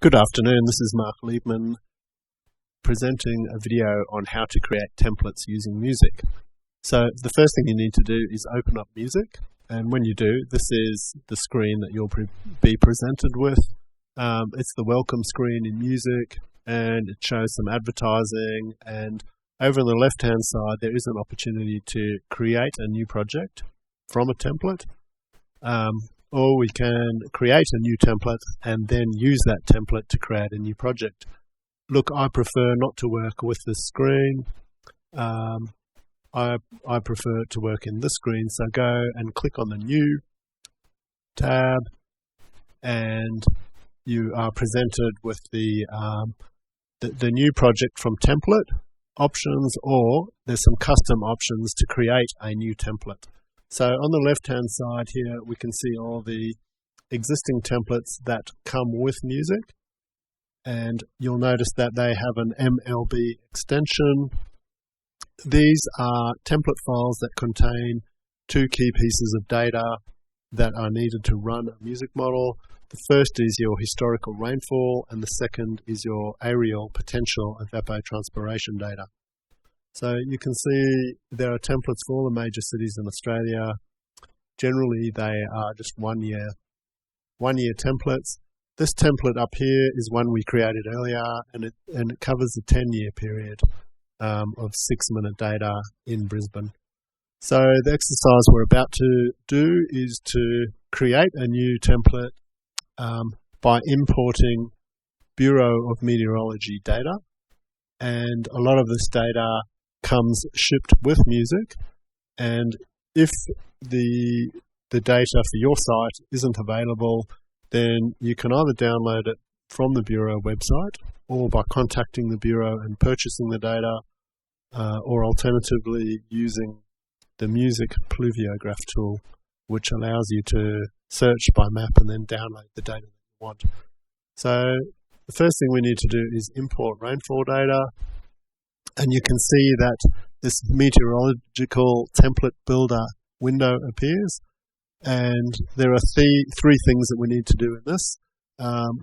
Good afternoon, this is Mark Liebman presenting a video on how to create templates using music. So the first thing you need to do is open up music, and when you do, this is the screen that you'll be presented with. It's the welcome screen in music, and it shows some advertising, and over on the left hand side there is an opportunity to create a new project from a template. Or we can create a new template and then use that template to create a new project. Look, I prefer not to work with this screen. I prefer to work in this screen, so go and click on the New tab, and you are presented with the new project from template options, or there's some custom options to create a new template. So on the left-hand side here, we can see all the existing templates that come with music, and you'll notice that they have an MLB extension. These are template files that contain two key pieces of data that are needed to run a music model. The first is your historical rainfall, and the second is your areal potential evapotranspiration data. So you can see there are templates for all the major cities in Australia. Generally, they are just one year templates. This template up here is one we created earlier, and it covers a 10-year period of 6-minute data in Brisbane. So the exercise we're about to do is to create a new template by importing Bureau of Meteorology data, and a lot of this data comes shipped with music, and if the data for your site isn't available, then you can either download it from the Bureau website, or by contacting the Bureau and purchasing the data, or alternatively using the music pluviograph tool, which allows you to search by map and then download the data that you want. So the first thing we need to do is import rainfall data. And you can see that this Meteorological Template Builder window appears, and there are three things that we need to do in this.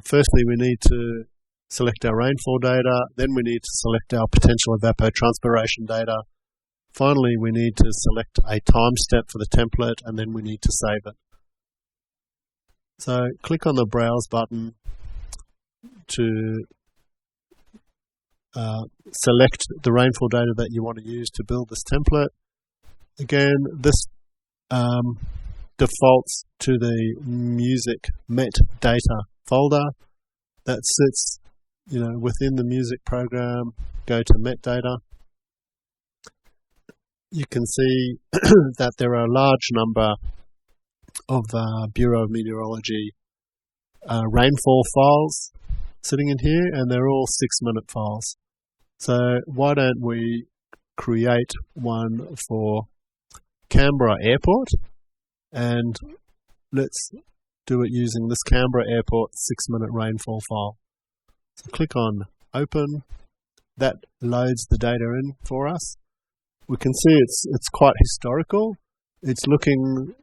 Firstly, we need to select our rainfall data, then we need to select our potential evapotranspiration data. Finally, we need to select a time step for the template, and then we need to save it. So click on the Browse button to select the rainfall data that you want to use to build this template. Again, this defaults to the music metadata folder that sits, within the music program. Go to metadata. You can see that there are a large number of Bureau of Meteorology rainfall files sitting in here, and they're all 6-minute files. So why don't we create one for Canberra Airport, and let's do it using this Canberra Airport 6-minute rainfall file. So click on Open. That loads the data in for us. We can see it's quite historical. It's looking,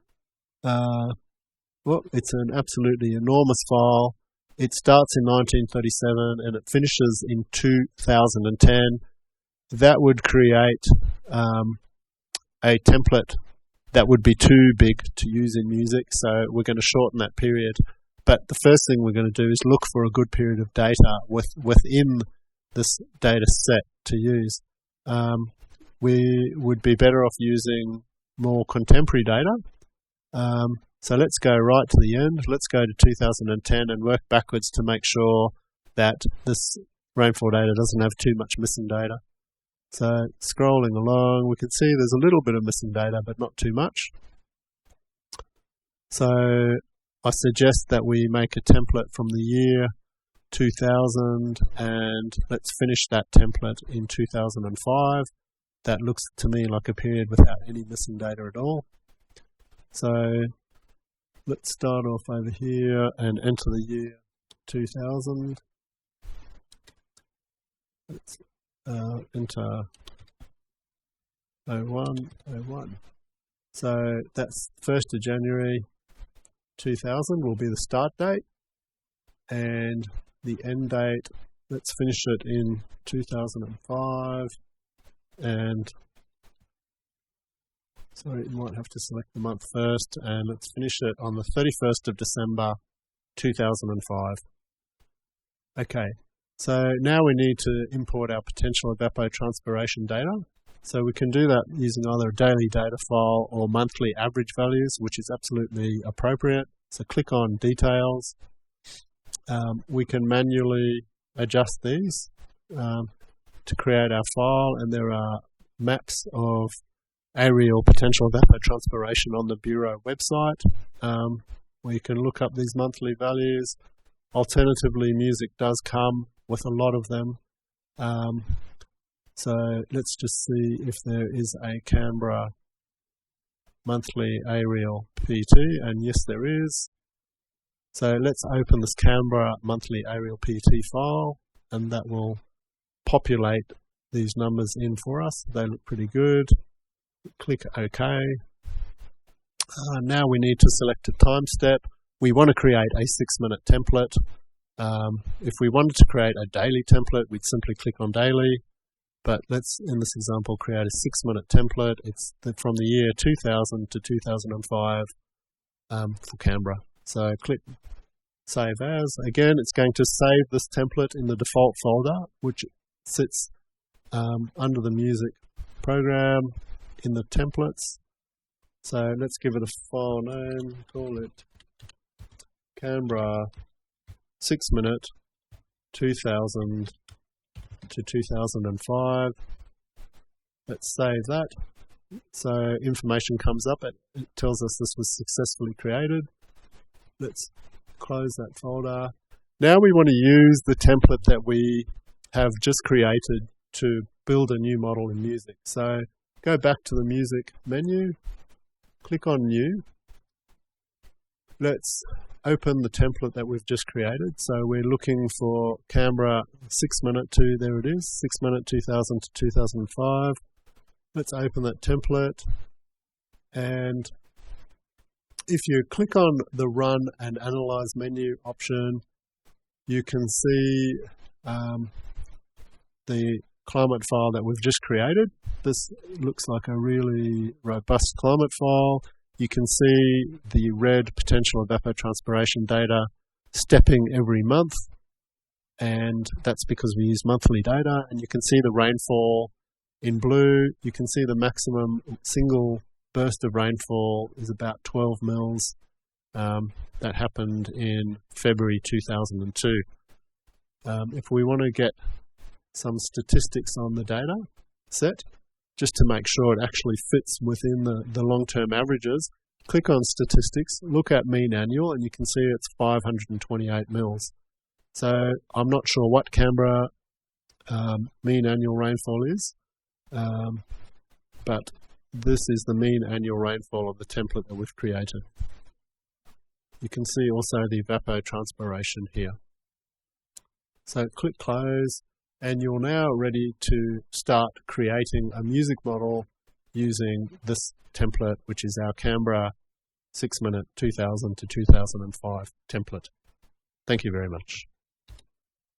it's an absolutely enormous file. It starts in 1937 and it finishes in 2010. That would create a template that would be too big to use in music, so we're going to shorten that period. But the first thing we're going to do is look for a good period of data within this data set to use. We would be better off using more contemporary data. So let's go right to the end. Let's go to 2010 and work backwards to make sure that this rainfall data doesn't have too much missing data. So scrolling along, we can see there's a little bit of missing data, but not too much. So I suggest that we make a template from the year 2000, and let's finish that template in 2005. That looks to me like a period without any missing data at all. So let's start off over here and enter the year 2000. Let's enter 01. So that's 1st of January 2000 will be the start date, and the end date. Let's finish it in 2005, and sorry, you might have to select the month first, and let's finish it on the 31st of December 2005. Okay, so now we need to import our potential evapotranspiration data. So we can do that using either a daily data file or monthly average values, which is absolutely appropriate. So click on Details. We can manually adjust these to create our file, and there are maps of aerial potential evapotranspiration on the Bureau website, where you can look up these monthly values. Alternatively, music does come with a lot of them. So let's just see if there is a Canberra monthly aerial PT, and yes there is. So let's open this Canberra monthly aerial PT file, and that will populate these numbers in for us. They look pretty good. Click OK. Now we need to select a time step. We want to create a 6-minute template. If we wanted to create a daily template, we'd simply click on Daily. But let's, in this example, create a 6-minute template. It's from the year 2000 to 2005 for Canberra. So click Save As. Again, it's going to save this template in the default folder, which sits under the music program in the templates. So let's give it a file name, call it Canberra 6-minute 2000 to 2005. Let's save that. So information comes up, it tells us this was successfully created. Let's close that folder. Now we want to use the template that we have just created to build a new model in music. So go back to the music menu, click on New. Let's open the template that we've just created. So we're looking for Canberra 6-minute to, there it is, 6-minute 2000 to 2005. Let's open that template, and if you click on the Run and Analyze menu option, you can see the climate file that we've just created. This looks like a really robust climate file. You can see the red potential evapotranspiration data stepping every month, and that's because we use monthly data. And you can see the rainfall in blue. You can see the maximum single burst of rainfall is about 12 mils. That happened in February 2002. If we want to get some statistics on the data set, just to make sure it actually fits within the long-term averages, click on Statistics, look at Mean Annual, and you can see it's 528 mils. So I'm not sure what Canberra mean annual rainfall is, but this is the mean annual rainfall of the template that we've created. You can see also the evapotranspiration here. So click Close, and you're now ready to start creating a music model using this template, which is our Canberra 6-minute 2000 to 2005 template. Thank you very much.